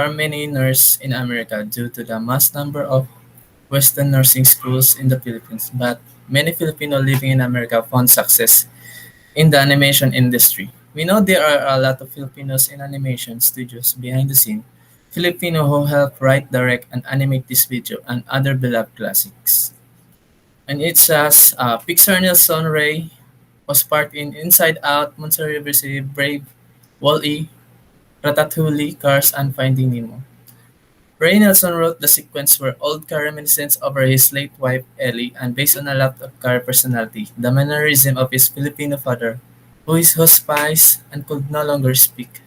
there are many nurses in America due to the mass number of Western nursing schools in the Philippines, but many Filipino living in America found success in the animation industry. We know there are a lot of Filipinos in animation studios behind the scene, Filipino who help write, direct, and animate this video and other beloved classics. And it says Pixar Nelson Ray was part in Inside Out, Monster University, Brave, Wall-E, Ratatouille, Cars, and Finding Nemo. Ray Nelson wrote the sequence where old car reminiscence over his late wife Ellie and based on a lot of car personality, the mannerism of his Filipino father, who is hospice and could no longer speak.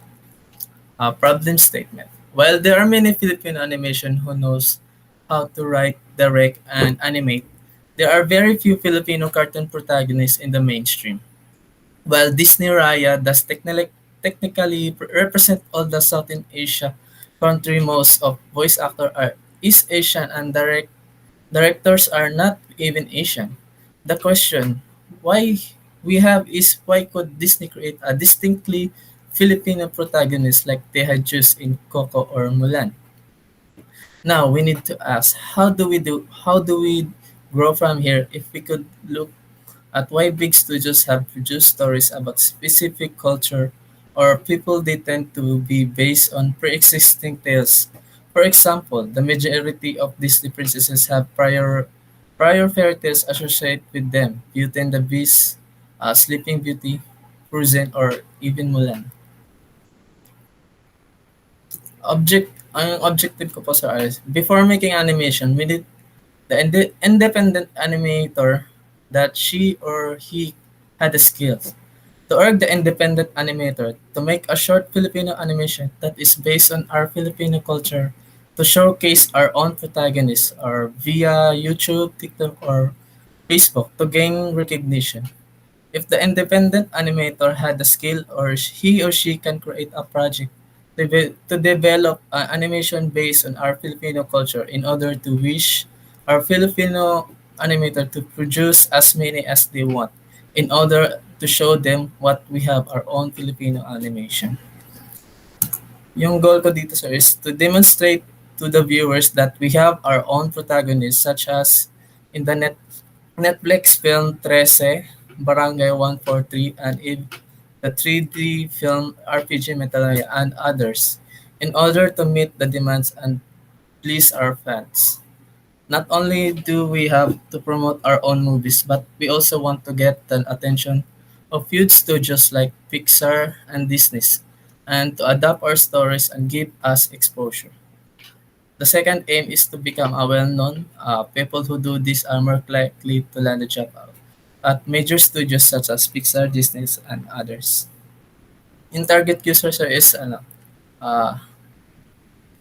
A problem statement. While there are many Filipino animation who knows how to write, direct, and animate, there are very few Filipino cartoon protagonists in the mainstream. While Disney Raya does technically represent all the Southeast Asia country, most of voice actors are East Asian and directors are not even Asian. The question why we have is why could Disney create a distinctly Filipino protagonist like they had used in Coco or Mulan? Now we need to ask how do we grow from here if we could look at why big studios have produced stories about specific culture or people they tend to be based on pre-existing tales. For example, the majority of Disney princesses have prior fairy tales associated with them, Beauty and the Beast, Sleeping Beauty, Frozen, or even Mulan. Ang objective ko po sir is, before making animation, we need the independent animator that she or he had the skills to urge the independent animator to make a short Filipino animation that is based on our Filipino culture to showcase our own protagonists or via YouTube, TikTok, or Facebook to gain recognition. If the independent animator had the skill or he or she can create a project to develop an animation based on our Filipino culture in order to wish our Filipino animator to produce as many as they want in order to show them what we have our own Filipino animation. Yung goal ko dito sir is to demonstrate to the viewers that we have our own protagonists such as in the Netflix film 13, Barangay 143, and in the 3D film RPG Metalaya and others in order to meet the demands and please our fans. Not only do we have to promote our own movies, but we also want to get the attention of huge studios like Pixar and Disney and to adapt our stories and give us exposure. The second aim is to become a well-known. People who do this are more likely to land a job at major studios such as Pixar, Disney, and others. In target users is uh,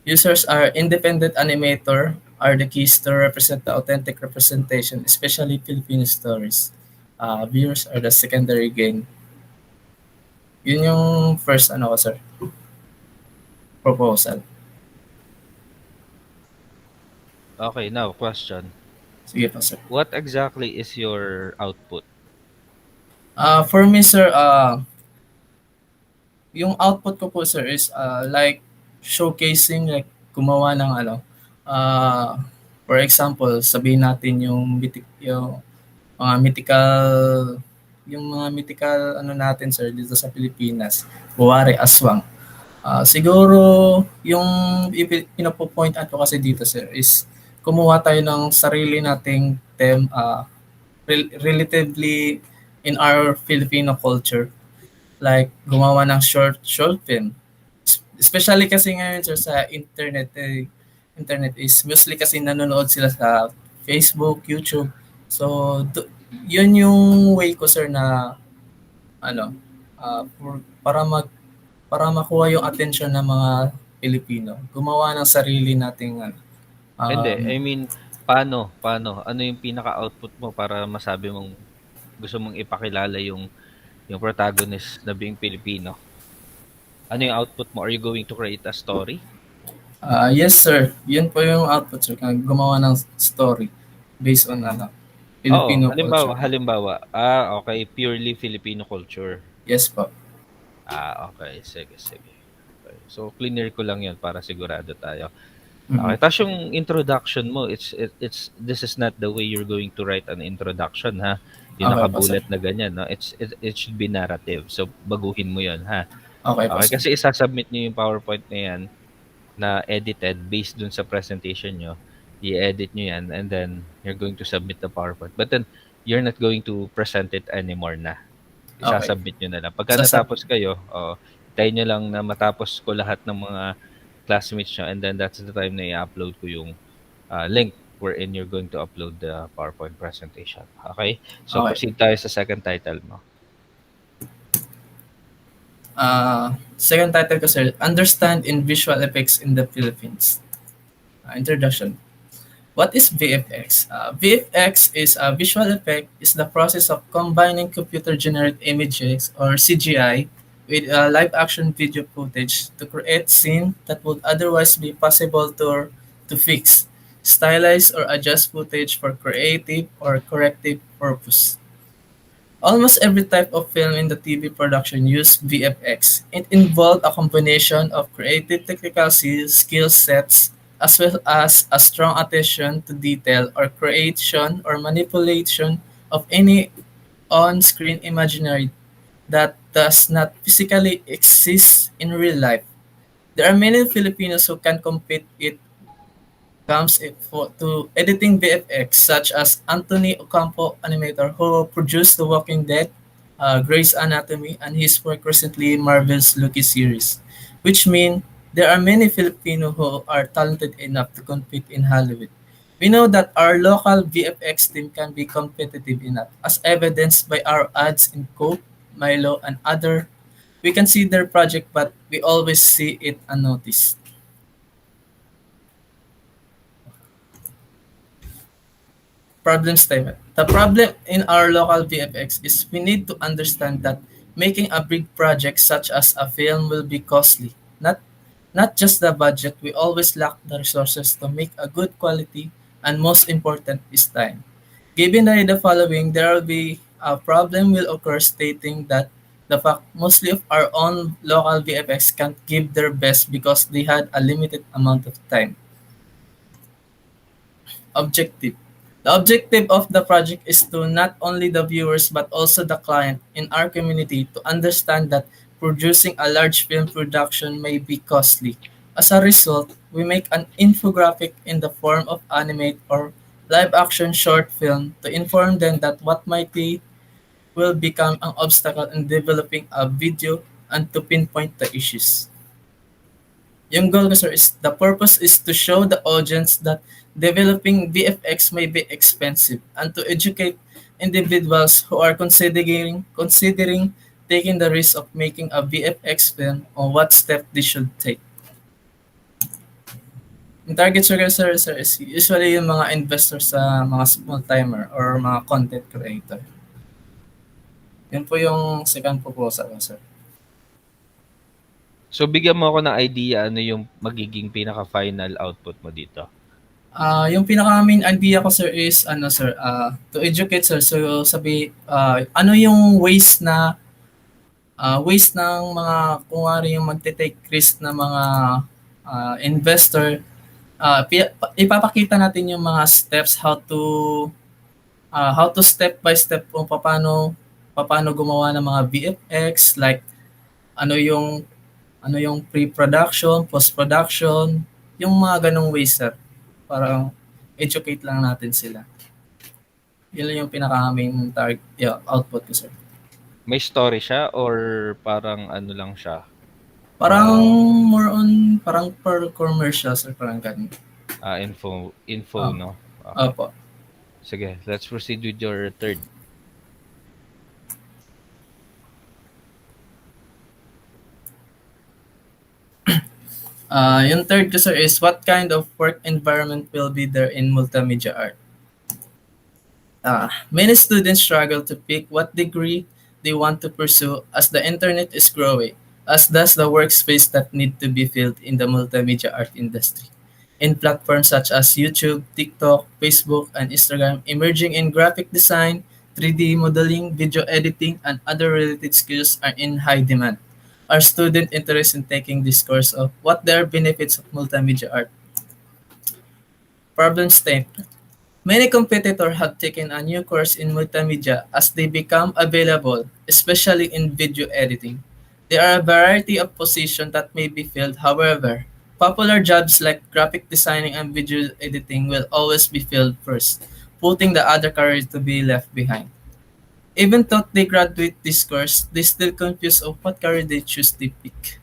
users are independent animator are the keys to represent the authentic representation, especially Filipino stories. Viewers are the secondary gain. Yun yung first ko, sir, proposal. Okay, now question. Sige po, sir. What exactly is your output? For me, sir, yung output ko po, sir, is like showcasing, like gumawa ng uh, for example, sabihin natin yung mga mythical yung mga mythical natin sir dito sa Pilipinas, buwari aswang. Siguro yung pinapo-point out ko kasi dito sir is kumuha tayo ng sarili nating relatively in our Filipino culture, like gumawa ng short film. Especially kasi ngayon sir sa internet is mostly kasi nanonood sila sa Facebook, YouTube. So yun yung way ko sir na ano para makuha yung attention ng mga Pilipino. Gumawa ng sarili nating Hindi, um, I mean, paano? Ano yung pinaka-output mo para masabi mong gusto mong ipakilala yung protagonist na being Filipino? Ano yung output mo? Are you going to create a story? yes sir, yun po yung output sir, gumawa ng story based on Oo, Filipino halimbawa, culture. halimbawa. Okay, purely Filipino culture. Yes po. Okay, sige. Okay. So, cleaner ko lang yun para sigurado tayo. Mm. Okay, tapos yung introduction mo, it's this is not the way you're going to write an introduction, ha? Yung Okay po, sir. nakabulat na ganyan, no? It should be narrative. So, baguhin mo yun, ha? Okay po, Okay, sir. kasi isasubmit niyo yung PowerPoint na yan na edited based dun sa presentation nyo. I-edit nyo yan and then you're going to submit the PowerPoint. But then, you're not going to present it anymore na. Okay. Isasubmit nyo na lang. Pagka Sasab natapos kayo, tayo nyo lang na matapos ko lahat ng mga classmates nyo and then that's the time na i-upload ko yung link wherein you're going to upload the PowerPoint presentation. Okay? So, okay. proceed tayo sa second title mo. Second title ko, sir, Understand in Visual Effects in the Philippines. Introduction. What is VFX? VFX is a visual effect is the process of combining computer-generated images or CGI with live action video footage to create scene that would otherwise be possible to fix, stylize, or adjust footage for creative or corrective purpose. Almost every type of film in the TV production used VFX. It involved a combination of creative technical skill sets as well as a strong attention to detail or creation or manipulation of any on-screen imaginary that does not physically exist in real life. There are many Filipinos who can compete it comes to editing VFX, such as Anthony Ocampo, animator who produced The Walking Dead, Grey's Anatomy, and his work recently Marvel's Loki series, which mean there are many Filipino who are talented enough to compete in Hollywood. We know that our local VFX team can be competitive enough, as evidenced by our ads in Coke, Milo, and other. We can see their project, but we always see it unnoticed. Problem statement. The problem in our local VFX is we need to understand that making a big project such as a film will be costly. Not just the budget, we always lack the resources to make a good quality, and most important is time. Given the following, there will be a problem will occur stating that the fact mostly of our own local VFX can't give their best because they had a limited amount of time. Objective. The objective of the project is to not only the viewers but also the client in our community to understand that producing a large film production may be costly. As a result, we make an infographic in the form of animate or live action short film to inform them that what might be will become an obstacle in developing a video and to pinpoint the issues. Yung goal ko, sir, is the purpose is to show the audience that developing VFX may be expensive and to educate individuals who are considering taking the risk of making a VFX film on what step they should take. Yung target sugar, sir, is usually yung mga investors sa mga small timer or mga content creator. Yun po yung second proposal ko, sir. So, bigyan mo ako ng idea ano yung magiging pinaka-final output mo dito. Yung pinaka main idea ko, sir, is ano, sir, to educate, sir. So ano yung ways ng mga kung ano yung magte-take risk na mga investor. Ipapakita natin yung mga steps how to step by step kung paano gumawa ng mga VFX, like ano yung pre-production, post-production, yung mga ganong ways, sir. Para educate lang natin sila. Yun lang yung pinaka-main target, output ko, sir. May story siya or parang ano lang siya? Parang more on, parang per commercial, sir, parang ganun. Info, Oh, no? Okay. opo. Sige, let's proceed with your third. Yung third ko, sir, is what kind of work environment will be there in multimedia art? Many students struggle to pick what degree they want to pursue as the internet is growing, as does the workspace that need to be filled in the multimedia art industry. In platforms such as YouTube, TikTok, Facebook, and Instagram, emerging in graphic design, 3D modeling, video editing, and other related skills are in high demand. Are students interested in taking this course of what are benefits of multimedia art? Problem statement. Many competitors have taken a new course in multimedia as they become available, especially in video editing. There are a variety of positions that may be filled, however, popular jobs like graphic designing and video editing will always be filled first, putting the other careers to be left behind. Even though they graduate this course, they still confused of what career they choose to pick.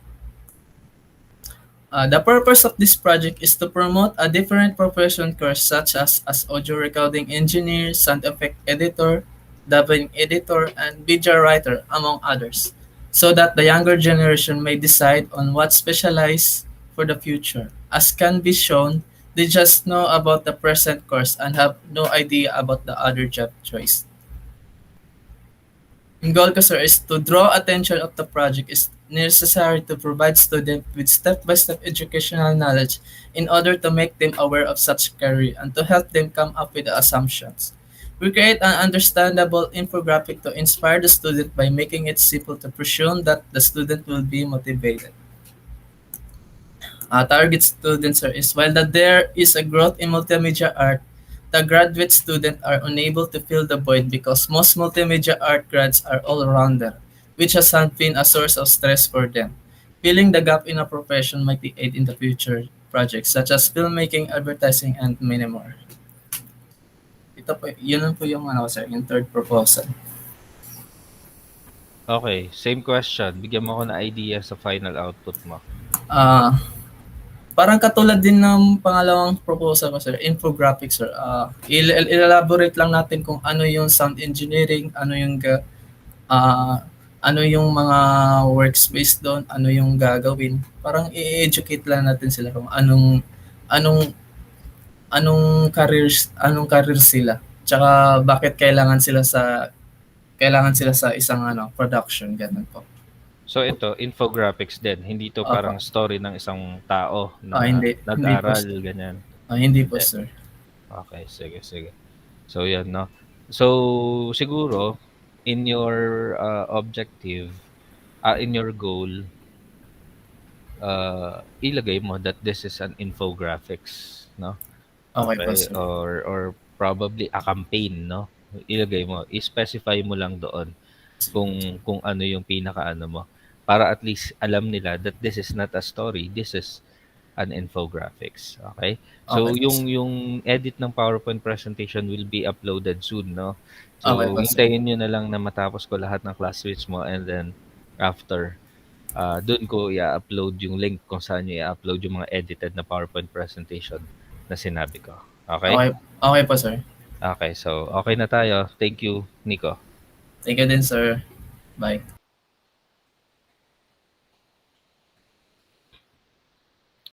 The purpose of this project is to promote a different profession course such as audio recording engineer, sound effect editor, dubbing editor, and video writer, among others, so that the younger generation may decide on what specialize for the future. As can be shown, they just know about the present course and have no idea about the other job choice. Ang goal ko, sir, is to draw attention of the project is necessary to provide students with step-by-step educational knowledge in order to make them aware of such career and to help them come up with the assumptions. We create an understandable infographic to inspire the student by making it simple to presume that the student will be motivated. Target students are is while that there is a growth in multimedia art, the graduate students are unable to fill the void because most multimedia art grads are all-rounder, which has not been a source of stress for them. Filling the gap in a profession might aid in the future projects such as filmmaking, advertising, and many more. Ito po, yun lang po yung ano, sir, yung third proposal. Okay, same question. Bigyan mo ako ng idea sa final output mo. Ah, parang katulad din ng pangalawang proposal ko, sir, infographics, sir. Elaborate lang natin kung ano yung sound engineering, ah, ano yung mga workspace doon, ano yung gagawin. Parang i-educate lang natin sila kung anong anong career sila. Tsaka bakit kailangan sila sa isang production ganun po. So ito, infographics din. Hindi to Opo. parang story ng isang tao na Hindi po, nag-aral, ganyan. hindi po, Hindi. sir. Okay, sige, sige. So yan, no? So siguro, in your objective, in your goal, ilagay mo that this is an infographics, no? Okay po, Okay, sir. or probably a campaign, no? Ilagay mo, i-specify mo lang doon kung ano yung pinaka-ano mo para at least alam nila that this is not a story, this is an infographics. Okay? Okay So po, sir. yung edit ng PowerPoint presentation will be uploaded soon, no? Okay So po, sir. hintayin niyo na lang na matapos ko lahat ng classmates mo, and then after doon ko i-upload yung link kung saan niyo i-upload yung mga edited na PowerPoint presentation na sinabi ko. Okay? Okay, okay po, sir. Okay, so okay na tayo. Thank you, Nico. Thank you din, sir. Bye.